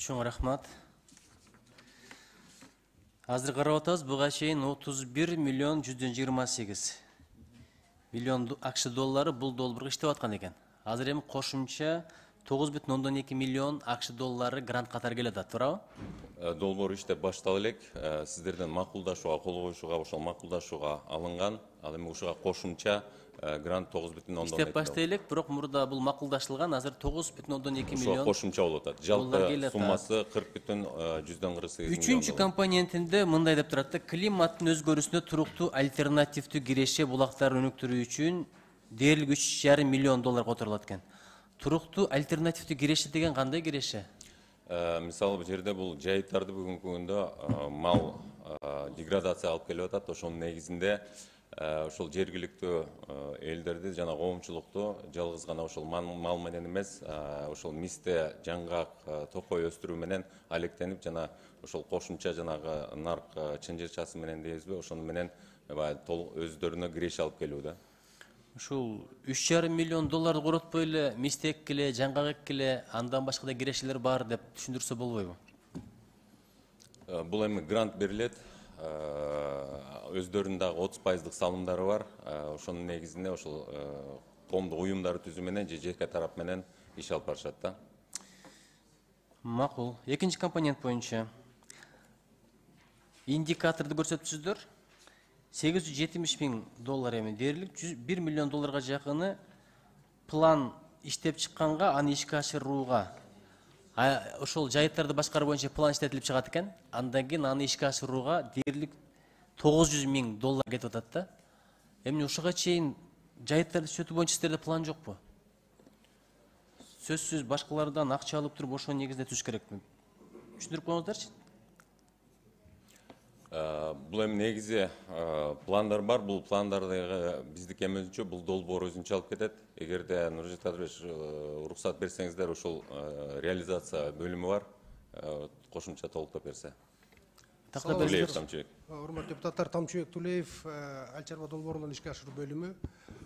Чоң рахмат. Азыр карап атабыз, буга чейин 31 миллион 128 миллион акш доллары бул долбоорго иштеп аткан экен. Азыр эми кошумча 9,2 миллион акш доллары грант катары келет атат, туурабы? Долбоор иштеп башталып элек, сиздерден макулдашууга, кол коюшууга, ошол макулдашууга алынган. Ал эми ушуга кошумча грант 9,2 иштеп баштай элек, бирок мурда бул макулдашылган, азыр 9,2 миллион. Кошумча болуп атат. Жалпы суммасы 40,48 миллион. Үчүнчү компонентинде мындай деп турат да, климаттын өзгөрүүсүнө туруктуу альтернативдүү киреше булактарын өнүктүрүү үчүн дээрлик 3,5 миллион доллар которулат экен. Туруктуу альтернативдүү киреше деген кандай киреше? Мисалы бул жерде бул жайыттарды бүгүнкү күндө мал деградация алып келип атат. Ошонун негизинде ошол жергиликтүү элдерди жана коомчулукту жалгыз гана ошол мал менен эмес, ошол мисте, жаңгак, токой өстүрүү менен алектенип жана ошол кошумча жанагы нарк чынжырчасы менен дейбизби, ошону менен өздөрүнө киреше алып келүү да. Ушул 3,5 миллион долларды коротпой эле мистек эле, жаңгак эле, андан башка да кирешелер бар деп түшүндүрсө болбойбу? Бул эми грант берилет. Өздөрүнүн дагы 30% салымдары бар. Ошонун негизинде ошол коомдук уюмдарды түзүү менен же жеке тарап менен иш алып барышат да. Макул. Экинчи компонент боюнча индикаторду көрсөтүпсүздөр. 870 миң доллар эми дээрлик 1 миллион долларга жакыны план иштеп чыкканга, аны ишке ашырууга. Ошол жайыттарды башкаруу боюнча план иштетилип чыгат экен. Андан кийин аны ишке ашырууга дээрлик 900 миң доллар кетип атат да. Эми ушуга чейин жайыттарды иштетүү боюнча сиздерде план жокпу? Сөзсүз башкалардан акча алып туруп ошонун негизинде түзүш керекпи? Түшүндүрүп коюңуздарчы. Бул эми негизи пландар бар. Бул пландарды биздики эми өзүнчө бул долбоор өзүнчө алып кетет. Эгерде Нуржит Кадырович уруксат берсеңиздер, ошол реализация бөлүмү бар. Кошумча толуктоп берсе. Тулеев Тамчыбек. Урматтуу депутаттар, Тамчыбек Тулеев, Ал чарба долбоорунун ишке ашыруу бөлүмү.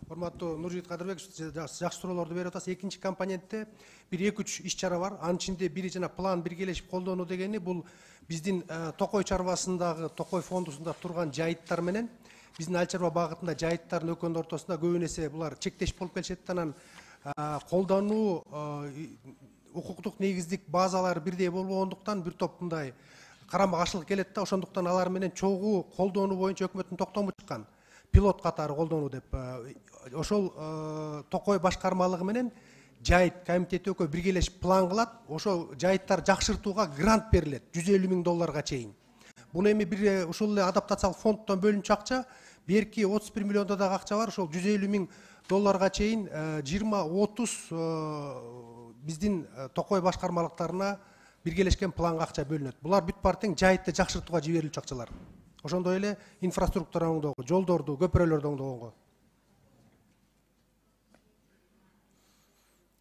Урматтуу Нуржит Кадырбек, жакшы суроолорду берип атасыз. Экинчи компонентте бир 2-3 иш чара бар. Анын ичинде бири жана план биргелешип колдонуу дегени бул биздин Токой чарбасындагы, Токой фондусунда турган жайыттар менен биздин Ал чарба багытында жайыттардын экөөнүн ортосунда көбүн эсе булар чектеш болуп келишет. Анан колдонуу укуктук негиздик базалары бирдей болбогондуктан бир топ мындай карама каршылык келет да. Ошондуктан алар менен чогуу колдонуу боюнча өкмөттүн токтому чыккан. Пилот катары колдонуу деп. Ошол Токой башкармалыгы менен жайыт комитети экөө биргелешип план кылат. Ошол жайыттар жакшыртууга грант берилет 150 миң долларга чейин. Бул эми бир ушул эле адаптациялык фонддон бөлүнчү акча, берки 31 миллиондо дагы акча бар. Ошол 150 миң долларга чейин 20-30 биздин Токой башкармалыктарына биргелешкен планга акча бөлүнөт. Булар бүт бар тең жайытты жакшыртууга жиберилчү акчалар. Ошондой эле инфраструктура оңдоого, жолдорду, көпүрөлөрдү оңдоого.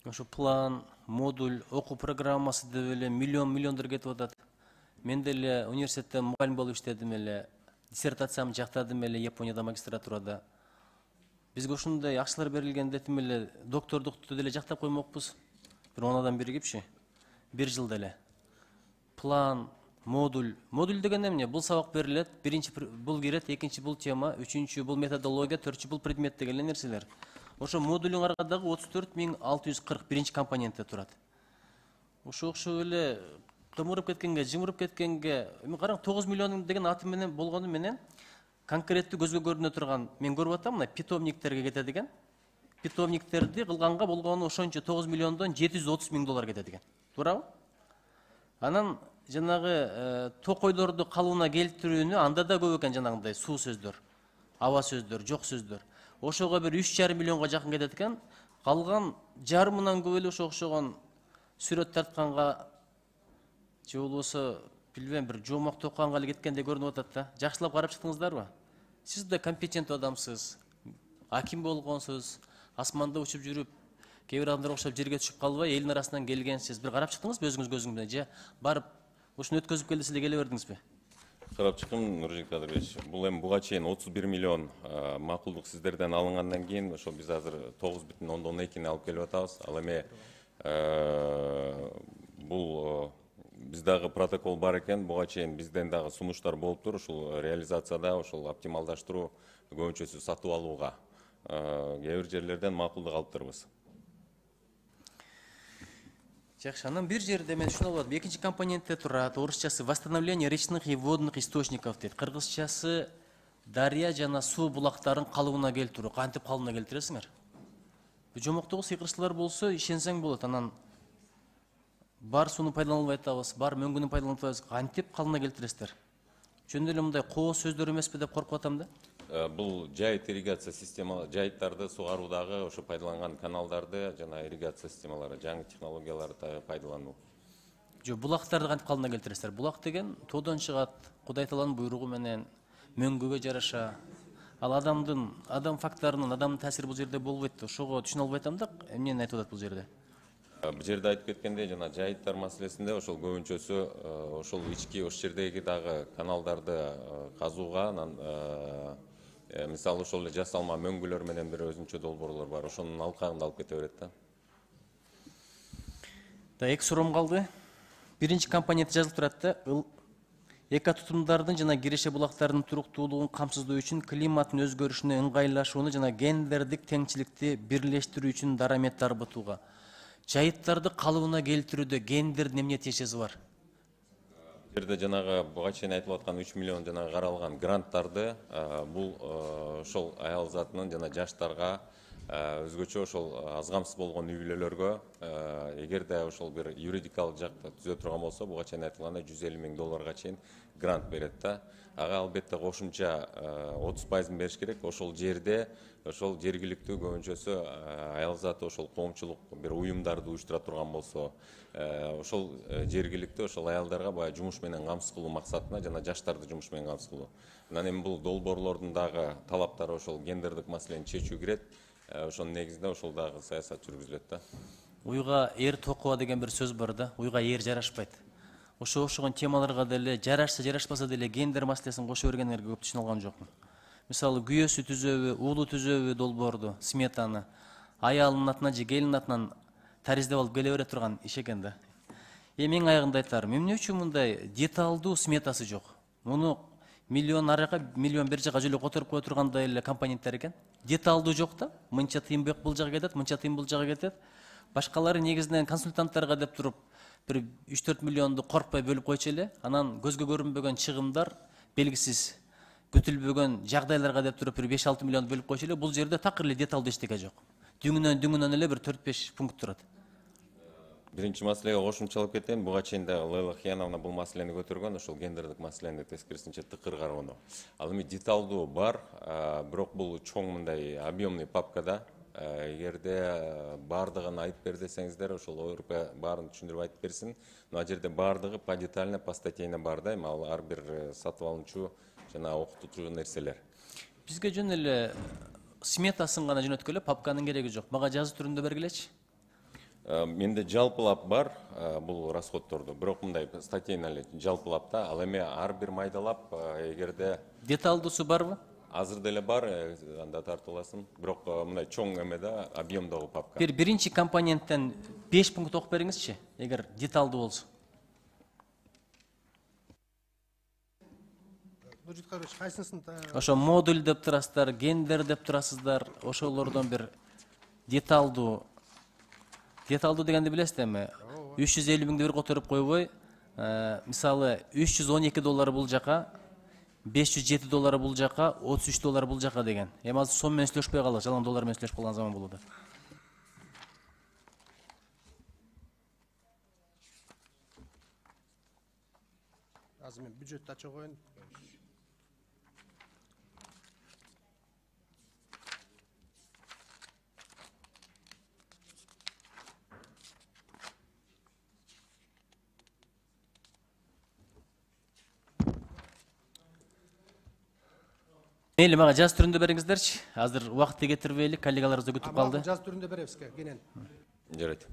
Ошо план, модуль, окуу программасы деп эле миллиондор кетип атат. Мен деле университетте мугалим болуп иштедим эле, диссертациямды жактадым эле Японияда магистратурада. Бизге ушундай акчалар берилгенде тим эле доктордукту деле жактап коймокпуз. Бир 10 адам биригипчи, 1 жылда эле. План, модуль деген эмне? Бул сабак берилет, биринчи бул кирет, экинчи бул тема, үчүнчү бул методология, төртүнчү бул предмет деген нерселер. Ошо модулдун аркадагы 34,640 биринчи компонентте турат. Ошо окшоп эле кымырып кеткенге, жымырып кеткенге, эми караң 9 миллион деген аты менен болгону менен конкреттүү көзгө көрүнө турган, мен көрүп атам, мына питомниктерге кетет экен. Питомниктерди кылганга болгону ошончо 9 миллиондон 730 миң доллар кетет экен. Туурабы? Анан жанагы токойлорду калыбына келтирүүнү анда да көп экен, жанагындай суу сөздөр, аба сөздөр, жок сөздөр. Ошого бир 3,5 миллионго жакын кетет экен. Калган жарымынан көп эле ошо окшогон сүрөт тартканга же болбосо билбейм, бир жоомок токканга эле кеткендей көрүнүп атат да. Жакшылап карап чыктыңыздарбы? Сиз да компетенттүү адамсыз, аким болгонсуз, асманда учуп жүрүп, кээ бир адамдар окшоп жерге түшүп калбай, элдин арасынан келгенсиз. Бир карап чыктыңызбы өзүңүз көзүңүз менен же барып ушуну өткөзүп келдиңиз эле келе бердиңизби? Карап чыктым, Нуржит Кадырович. Бул эми буга чейин 31 миллион макулдук сиздерден алынгандан кийин ошо биз азыр 9,2 алып келип атабыз. Ал эми бул дагы протокол бар экен, буга чейин бизден дагы сунуштар болуптур, ушул реализацияда, ушул оптималдаштыруу көбүнчөсү сатып алууга кээ бир жерлерден макулдук алыптырбыз. Жакшы, анан бир жерде мен ушуну алып, экинчи компонентте турат, орусчасы восстановление речных и водных источников дейт. Кыргызчасы дария жана суу булактарын калыбына келтирүү. Кантип калыбына келтиресиңер? Жомоктогу сыйкырчылар болсо ишенсең болот. Анан бар сууну пайдаланбай атабыз, бар мөңгүнү пайдаланып атабыз. Кантип калыбына келтиресиздер? Жөн эле мындай коо сөздөр эмеспи деп коркуп атам да. Бул жайыт ирригация система, жайыттарды сугаруудагы ошо пайдаланган каналдарды жана ирригация системалары, жаңы технологияларды пайдалануу. Жо, булактарды кантип калыбына келтиресиздер? Булак деген тоодон чыгат, Кудай Тааланын буйругу менен мөңгүгө жараша. Ал адам факторунун, адамдын таасири бул жерде болбойт. Ошого түшүнө албай атам да, эмнени айтып атат бул жерде? Бул жерде айтып кеткендей, жана жайыттар маселесинде ошол көбүнчөсү ошол ички ош жердеги дагы каналдарды казууга, анан мисалы ошол эле жасалма мөңгүлөр менен бир өзүнчө долбоорлор бар, ошонун алкагында алып кете берет да. Да, эки суроом калды. Биринчи компонент жазылып турат да, эко тутумдардын жана киреше булактардын туруктуулугун камсыздоо үчүн климаттын өзгөрүшүнө ыңгайлашууну жана гендердик теңчиликти бирлештирүү үчүн дарамет тарбытууга. Жайыттарды калыбына келтирүүдө гендердин эмне тиешеси бар? Жерде жанагы буга чейин айтылып аткан 3 миллион жанагы каралган гранттарды бул ошол аял затынын жана жаштарга өзгөчө ошол аз камсыз болгон үй бүлөлөргө эгерде ошол бир юридикалык жакта түзө турган болсо, буга чейин айтылгандай $150,000 чейин грант берет да. Ага албетте кошумча 30%-ын бериш керек. Ошол жерде ошол жергиликтүү көбүнчөсү аял заты ошол коомчулук бир уюмдарды уюштура турган болсо, ошол жергиликтүү ошол аялдарга баягы жумуш менен камсыз кылуу максатына жана жаштарды жумуш менен камсыз кылуу. Анан эми бул долбоорлордун дагы талаптары ошол гендердик маселени чечүү кирет. Ошонун негизинде ошол дагы саясат жүргүзүлөт да. Уйга эр токуба деген бир сөз бар да. Уйга эр жарашпайт. Ошогон темаларга деле жарашса жарашпаса деле гендер маселесин кошо бергендерге көп түшүнө алган жокмун. Мисалы күйөөсү түзөбү, уулу түзөбү долбоорду, сметаны аялынын атынан же келинин атынан тариздеп алып келе бере турган иш экен да. Эми эң аягында айтарым, эмне үчүн мындай деталдуу сметасы жок? Муну миллион аракка, миллион бер жака жөлөп которуп кое тургандай эле компоненттер экен. Деталдуу жок да. Мынча тыйын бул жака кетет, мынча тыйын бул жака кетет. Башкалары негизинен консультанттарга деп туруп бир 3-4 миллионду коркпой бөлүп койчу эле, анан көзгө көрүнбөгөн чыгымдар, белгисиз күтүлбөгөн жагдайларга деп туруп бир 5-6 миллионду бөлүп койчу эле. Бул жерде такыр эле деталдуу эчтеке жок. Дүңүнөн эле бир 4-5 пункт турат. Биринчи маселеге кошумчалап кетейин. Буга чейин да Лейла Хияновна бул маселени көтөргөн, ошол гендердик маселени тескерисинче тыкыр кароону. Ал эми деталдуу бар, бирок бул чоң мындай объемный папкада. Эгерде бардыгын айтып бер десеңиздер, ошол ОРП баарын түшүндүрүп айтып берсин. Мына жерде бардыгы по детально, по статейне бар да, эми ал ар бир сатып алуучу жана окутуучу нерселер. Бизге жөн эле сметасын гана жөнөткөлө, папканын кереги жок. Мага жазуу түрүндө бергилечи. Менде жалпылап бар бул расходторду, бирок мындай статейно эле жалпылап да, ал эми ар бир майдалап эгерде Деталдуусу барбы? азыр деле бар, анда тартып аласың. Бирок мындай чоң эмеде объемдогу папка. Биринчи компоненттен 5 пункт окуп бериңизчи, эгер деталдуу болсо. Нуржит Кадырович, кайсынысын? Ошо модуль деп турасыздар, гендер деп турасыздар, ошолордон бир деталдуу дегенди билесиз эми? $350,000 бир которуп койбой, мисалы $312 бул жака, $507 бул жака, $33 бул жака деген. Эми азыр сом менен сүйлөшпөй калдык, жалаң доллар менен сүйлөшүп калган заман болду. Азыр мен бюджетти ача коеюн. Мейли, мага жаз түрүндө бериңиздерчи. Азыр убакытты кетирбейли, коллегаларыбыз да күтүп калды. Жаз түрүндө беребиз кенен. Жарайт.